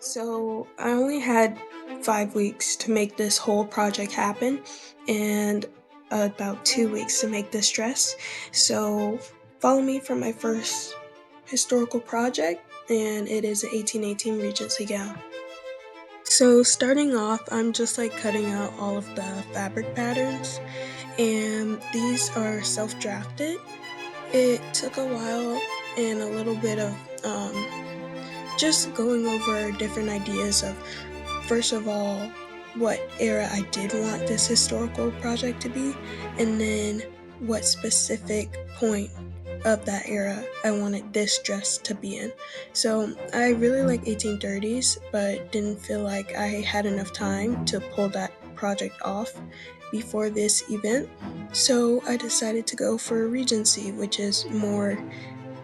So I only had 5 weeks to make this whole project happen and about 2 weeks to make this dress. So follow me for my first historical project, and it is an 1818 Regency gown. So starting off, I'm just like cutting out all of the fabric patterns, and these are self-drafted. It took a while and a little bit of just going over different ideas of, first of all, what era I did want this historical project to be, and then what specific point of that era I wanted this dress to be in. So I really like 1830s, but didn't feel like I had enough time to pull that project off before this event. So I decided to go for Regency, which is more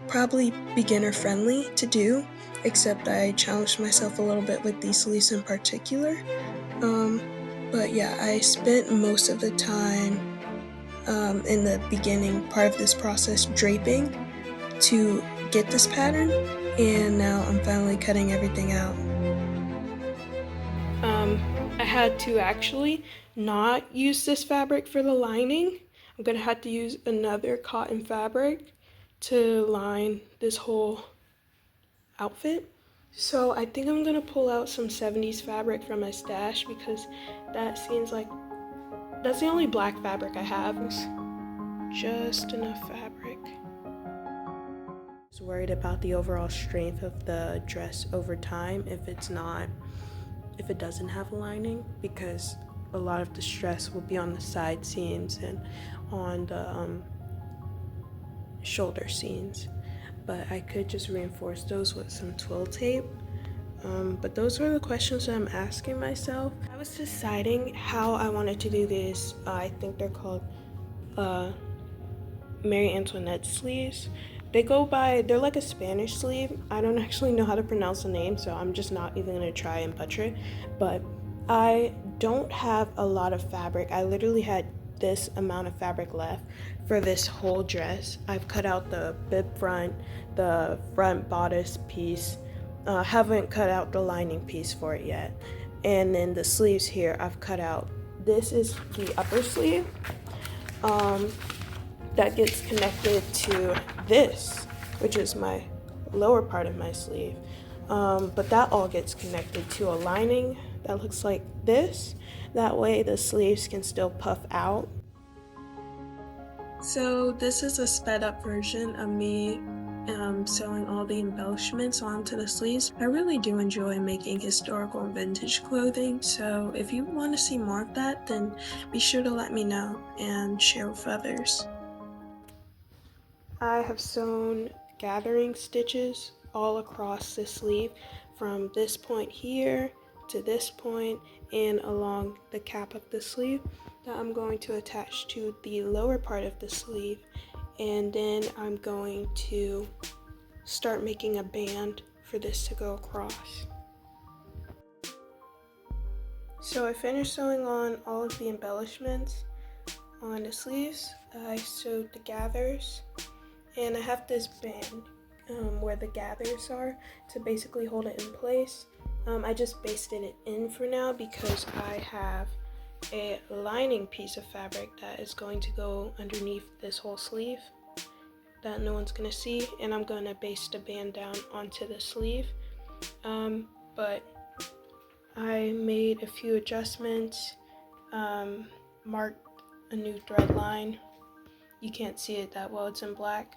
probably beginner friendly to do, except I challenged myself a little bit with these sleeves in particular. Um, but yeah, I spent most of the time in the beginning part of this process draping to get this pattern, and now I'm finally cutting everything out. Um, I had to actually not use this fabric for the lining. I'm gonna have to use another cotton fabric to line this whole outfit. So I think I'm gonna pull out some 70s fabric from my stash because that seems like that's the only black fabric I have. It's just enough fabric. I was worried about the overall strength of the dress over time if it doesn't have a lining, because a lot of the stress will be on the side seams and on the shoulder seams. But I could just reinforce those with some twill tape. But those were the questions that I'm asking myself. I was deciding how I wanted to do this. I think they're called Marie Antoinette sleeves. They're like a Spanish sleeve. I don't actually know how to pronounce the name, so I'm just not even gonna try and butcher it. But I don't have a lot of fabric. I literally had this amount of fabric left for this whole dress. I've cut out the bib front, the front bodice piece. Haven't cut out the lining piece for it yet. And then the sleeves here, I've cut out. This is the upper sleeve. That gets connected to this, which is my lower part of my sleeve. But that all gets connected to a lining that looks like this. That way the sleeves can still puff out. So this is a sped up version of me sewing all the embellishments onto the sleeves. I really do enjoy making historical and vintage clothing, so if you want to see more of that, then be sure to let me know and share with others. I have sewn gathering stitches all across the sleeve from this point here to this point and along the cap of the sleeve that I'm going to attach to the lower part of the sleeve, and then I'm going to start making a band for this to go across. So I finished sewing on all of the embellishments on the sleeves. I sewed the gathers, and I have this band where the gathers are to basically hold it in place. I just basted it in for now because I have a lining piece of fabric that is going to go underneath this whole sleeve that no one's gonna see, and I'm gonna baste the band down onto the sleeve. But I made a few adjustments, marked a new thread line. You can't see it that well, it's in black,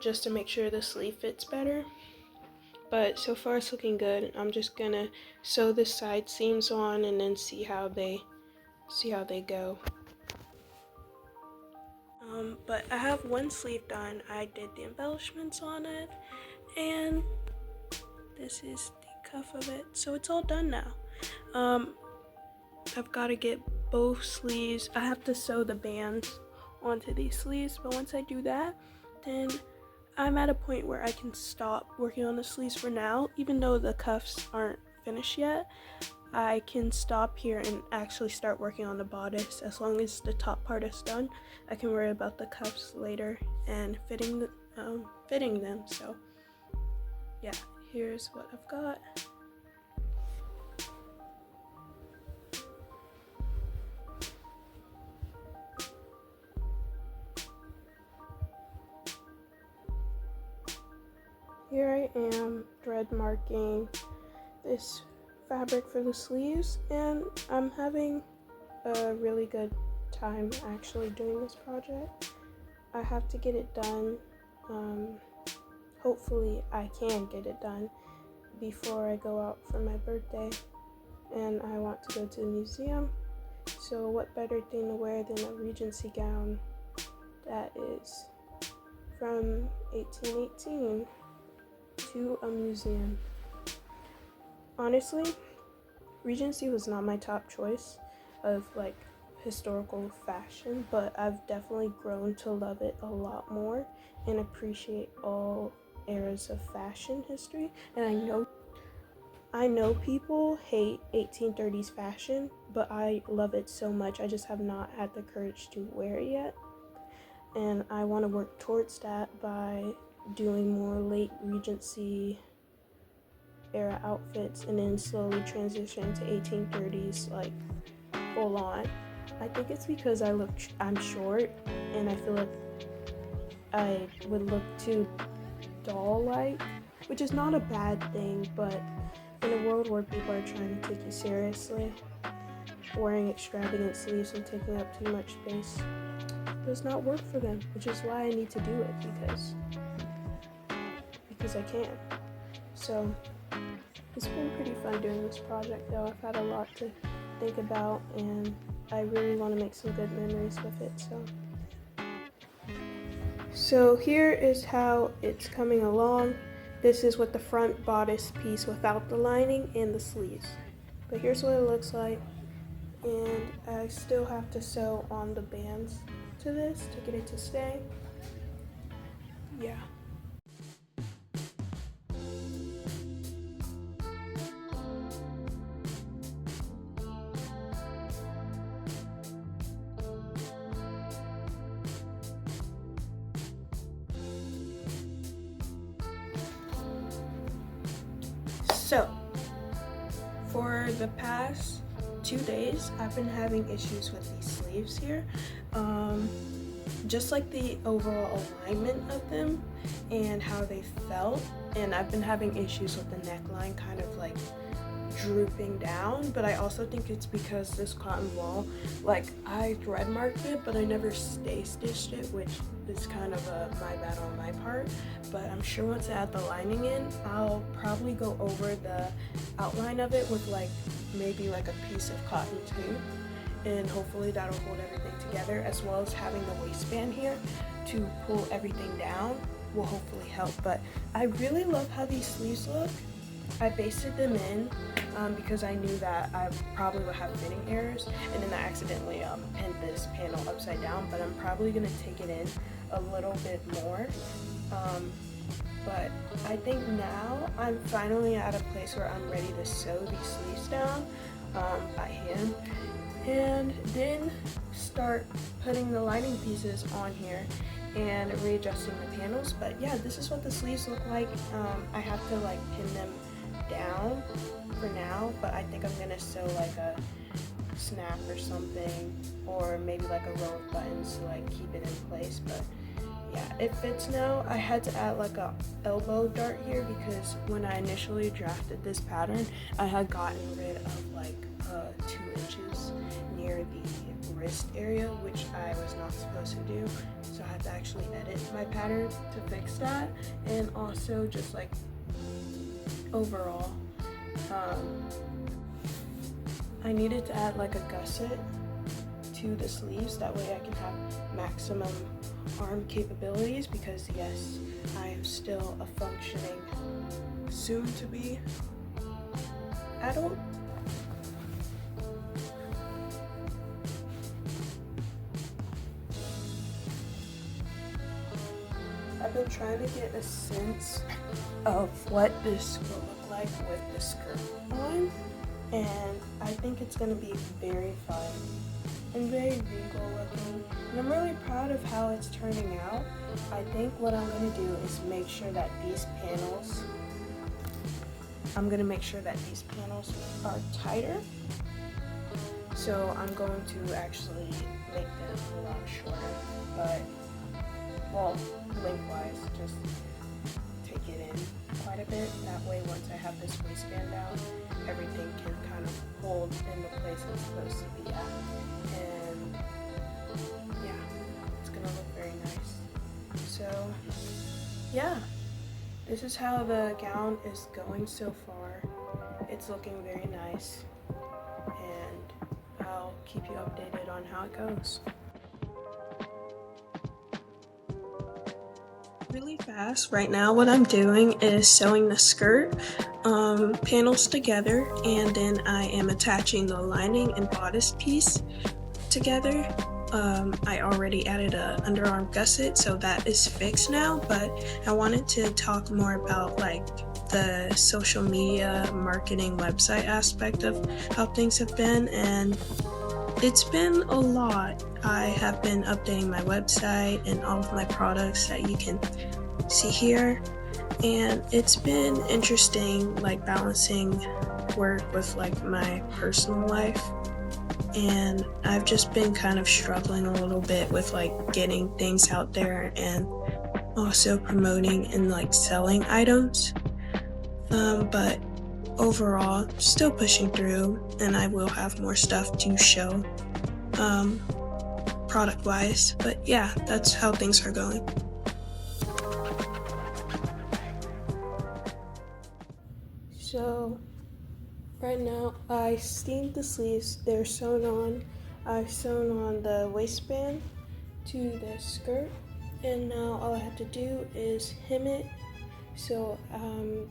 just to make sure the sleeve fits better. But so far it's looking good. I'm just gonna sew the side seams on and then see how they go. But I have one sleeve done. I did the embellishments on it, and this is the cuff of it. So it's all done now. I've got to get both sleeves. I have to sew the bands onto these sleeves, but once I do that, then I'm at a point where I can stop working on the sleeves for now. Even though the cuffs aren't finished yet, I can stop here and actually start working on the bodice. As long as the top part is done, I can worry about the cuffs later and fitting them. So yeah, here's what I've got. thread marking this fabric for the sleeves, and I'm having a really good time actually doing this project. I have to get it done. Hopefully I can get it done before I go out for my birthday, and I want to go to the museum. So what better thing to wear than a Regency gown that is from 1818 to a museum. Honestly, Regency was not my top choice of like historical fashion, but I've definitely grown to love it a lot more and appreciate all eras of fashion history. And I know people hate 1830s fashion, but I love it so much. I just have not had the courage to wear it yet. And I want to work towards that by doing more late Regency era outfits and then slowly transition to 1830s like full on. I think it's because I'm short and I feel like I would look too doll-like, which is not a bad thing, but in a world where people are trying to take you seriously, wearing extravagant sleeves and taking up too much space does not work for them, which is why I need to do it because I can. So it's been pretty fun doing this project though. I've had a lot to think about and I really want to make some good memories with it. So here is how it's coming along. This is what the front bodice piece without the lining and the sleeves. But here's what it looks like. And I still have to sew on the bands to this to get it to stay. Yeah. So, for the past 2 days, I've been having issues with these sleeves here. Just like the overall alignment of them and how they felt. And I've been having issues with the neckline kind of like drooping down, but I also think it's because this cotton ball, like I thread marked it, but I never stay stitched it, which is kind of my bad on my part. But I'm sure once I add the lining in, I'll probably go over the outline of it with like maybe like a piece of cotton too, and hopefully that'll hold everything together, as well as having the waistband here to pull everything down will hopefully help. But I really love how these sleeves look. I basted them in because I knew that I probably would have fitting errors, and then I accidentally pinned this panel upside down, but I'm probably going to take it in a little bit more. But I think now I'm finally at a place where I'm ready to sew these sleeves down by hand, and then start putting the lining pieces on here and readjusting the panels. But yeah, this is what the sleeves look like. I have to like pin them down for now, but I think I'm gonna sew like a snap or something, or maybe like a row of buttons to like keep it in place. But yeah, it fits now. I had to add like a elbow dart here because when I initially drafted this pattern, I had gotten rid of like 2 inches near the wrist area, which I was not supposed to do. So I had to actually edit my pattern to fix that, and also just like overall, I needed to add like a gusset to the sleeves, that way I can have maximum arm capabilities, because yes, I am still a functioning soon to be adult. I've been trying to get a sense of what this will look like with the skirt on, and I think it's going to be very fun and very regal looking, and I'm really proud of how it's turning out. I think what I'm going to do is make sure that these panels, are tighter, so I'm going to actually make them a lot shorter, but well, lengthwise, just take it in quite a bit. That way, once I have this waistband down, everything can kind of hold in the place it's supposed to be at. And yeah, it's gonna look very nice. So yeah, this is how the gown is going so far. It's looking very nice, and I'll keep you updated on how it goes. Really fast right now, what I'm doing is sewing the skirt panels together, and then I am attaching the lining and bodice piece together. I already added a underarm gusset, so that is fixed now, but I wanted to talk more about like the social media marketing website aspect of how things have been, and it's been a lot. I have been updating my website and all of my products that you can see here, and it's been interesting like balancing work with like my personal life. And I've just been kind of struggling a little bit with like getting things out there and also promoting and like selling items. But overall, still pushing through, and I will have more stuff to show product wise. But yeah, that's how things are going. So right now, I steamed the sleeves. They're sewn on. I've sewn on the waistband to the skirt, and now all I have to do is hem it. So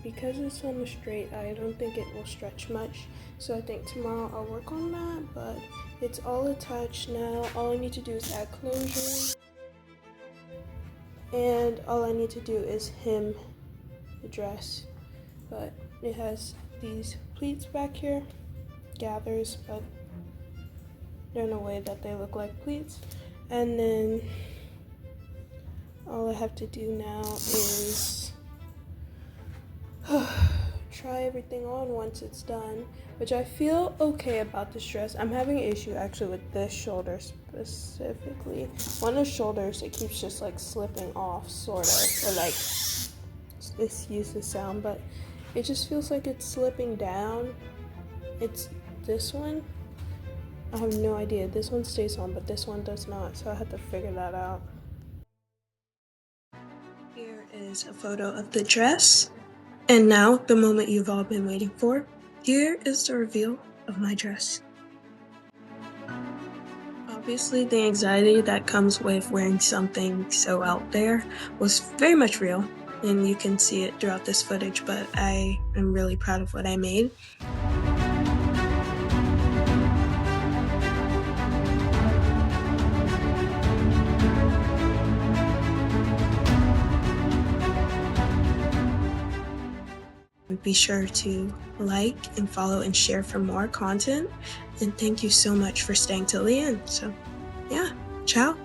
because it's almost straight, I don't think it will stretch much. So I think tomorrow I'll work on that, but it's all attached now. All I need to do is add closure, and all I need to do is hem the dress. But it has these pleats back here, gathers, but they're in a way that they look like pleats. And then all I have to do now is try everything on once it's done, which I feel okay about this dress. I'm having an issue actually with this shoulder specifically. One of the shoulders, it keeps just like slipping off, sort of, or like, excuse the sound, but it just feels like it's slipping down. It's this one. I have no idea. This one stays on, but this one does not, so I have to figure that out. Here is a photo of the dress. And now, the moment you've all been waiting for. Here is the reveal of my dress. Obviously, the anxiety that comes with wearing something so out there was very much real, and you can see it throughout this footage, but I am really proud of what I made. Be sure to like and follow and share for more content. And thank you so much for staying till the end. So yeah, ciao.